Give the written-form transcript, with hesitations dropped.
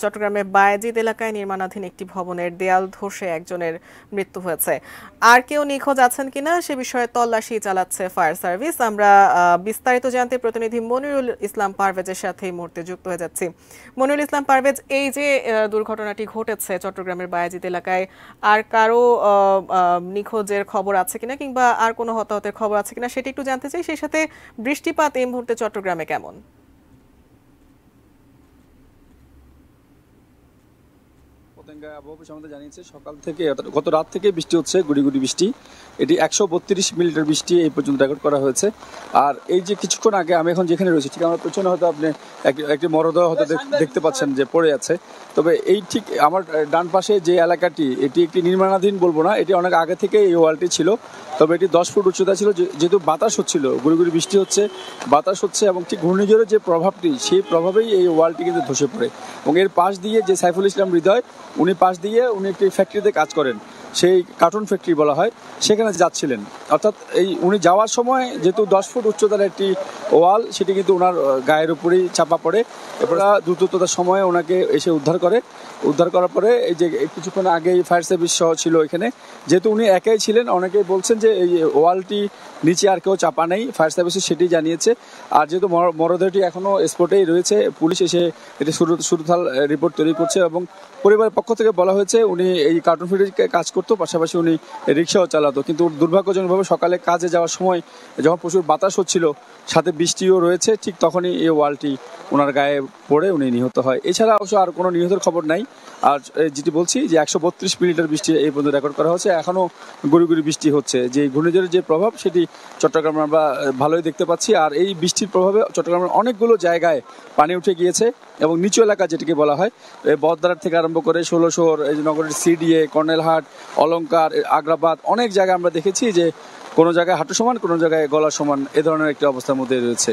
চট্টগ্রামের বায়েজিদ এলাকায় নির্মাণাধীন একটি ভবনের দেয়াল ধসে একজনের মৃত্যু হয়েছে। আর কেউ নিখোঁজ আছেন কিনা সে বিষয়ে তল্লাশি চালাচ্ছে ফায়ার সার্ভিস। আমরা বিস্তারিত জানতে প্রতিনিধি মনিরুল ইসলাম পারভেজের সাথে এই মুহূর্তে যুক্ত হয়ে যাচ্ছি। মনিরুল ইসলাম পারভেজ, এই যে দুর্ঘটনাটি ঘটেছে চট্টগ্রামের বায়েজিদ এলাকায়, আর কারো নিখোঁজের খবর আছে কিনা কিংবা আর কোনো হতাহতের খবর আছে কিনা সেটা একটু জানতে চাই। সেই সাথে বৃষ্টিপাত এই মুহূর্তে চট্টগ্রামে কেমন? আমাদের জানিয়েছে সকাল থেকে গত রাত থেকে বৃষ্টি হচ্ছে, গুড়ি গুড়ি বৃষ্টি। এটি 132 মিলিমিটার বৃষ্টি এই পর্যন্ত রেকর্ড করা হয়েছে। আর এই যে কিছুক্ষণ আগে আমি এখন যেখানে রয়েছি ঠিক আমার পেছনে হয়তো আপনি একটি মরদেহ হয়তো দেখতে পাচ্ছেন যে পড়ে আছে। তবে এই ঠিক আমার ডান পাশে যে এলাকাটি, এটি একটি নির্মাণাধীন বলবো না, এটি অনেক আগে থেকে এই ওয়ালটি ছিল। তবে এটি 10 ফুট উচ্চতা ছিল। যেহেতু বাতাস হচ্ছিল, গুড়ি গুড়ি বৃষ্টি হচ্ছে, বাতাস হচ্ছে এবং ঠিক ঘূর্ণিঝড়ের যে প্রভাবটি, সেই প্রভাবেই এই ওয়ালটি কিন্তু ধসে পড়ে। এবং এর পাশ দিয়ে যে সাইফুল ইসলাম হৃদয়, উনি পাশ দিয়ে উনি একটি ফ্যাক্টরিতে কাজ করেন, সেই কার্টুন ফ্যাক্টরি বলা হয়, সেখানে যাচ্ছিলেন। অর্থাৎ এই উনি যাওয়ার সময় যেহেতু 10 ফুট উচ্চতার একটি ওয়াল, সেটি কিন্তু ওনার গায়ের উপরেই চাপা পড়ে। এরপর দ্রুততার সময় ওনাকে এসে উদ্ধার করার পরে এই যে কিছুক্ষণ আগেই ফায়ার সার্ভিস সহ ছিল এখানে। যেহেতু উনি একাই ছিলেন, অনেকেই বলছেন যে এই ওয়ালটি নিচে আর কেউ চাপা নেই, ফায়ার সার্ভিসে সেটি জানিয়েছে। আর যেহেতু মরদেহটি এখনও স্পটেই রয়েছে, পুলিশ এসে এটি সুরতাল রিপোর্ট তৈরি করছে। এবং পরিবারের পক্ষ থেকে বলা হয়েছে উনি এই কার্টুন ফ্যাক্টরিতে কাজ করতো, পাশাপাশি উনি রিক্সাও চালাতো। কিন্তু দুর্ভাগ্যজনকভাবে সকালে কাজে যাওয়ার সময় যখন প্রচুর বাতাস হচ্ছিল, সাথে বৃষ্টিও রয়েছে, ঠিক তখনই এই ওয়ালটি ওনার গায়ে পড়ে উনি নিহত হয়। এছাড়া অবশ্য আর কোনো নিহতের খবর নাই। আর যেটি বলছি যে 132 মিলিমিটার বৃষ্টি এই পর্যন্ত রেকর্ড করা হচ্ছে, এখনও গুড়ি গুড়ি বৃষ্টি হচ্ছে। যে ঘূর্ণিঝড়ের যে প্রভাব, সেটি চট্টগ্রামে আমরা ভালোই দেখতে পাচ্ছি। আর এই বৃষ্টির প্রভাবে চট্টগ্রামের অনেকগুলো জায়গায় পানি উঠে গিয়েছে এবং নিচু এলাকা যেটিকে বলা হয়, বদদার থেকে আরম্ভ করে 16 শহর, এই নগরের সিডিএ, কর্নেলহাট, অলঙ্কার, আগ্রাবাদ, অনেক জায়গায় আমরা দেখেছি যে কোনো জায়গায় হাঁটু সমান, কোনো জায়গায় গলা সমান, এ ধরনের একটি অবস্থার মধ্যে রয়েছে।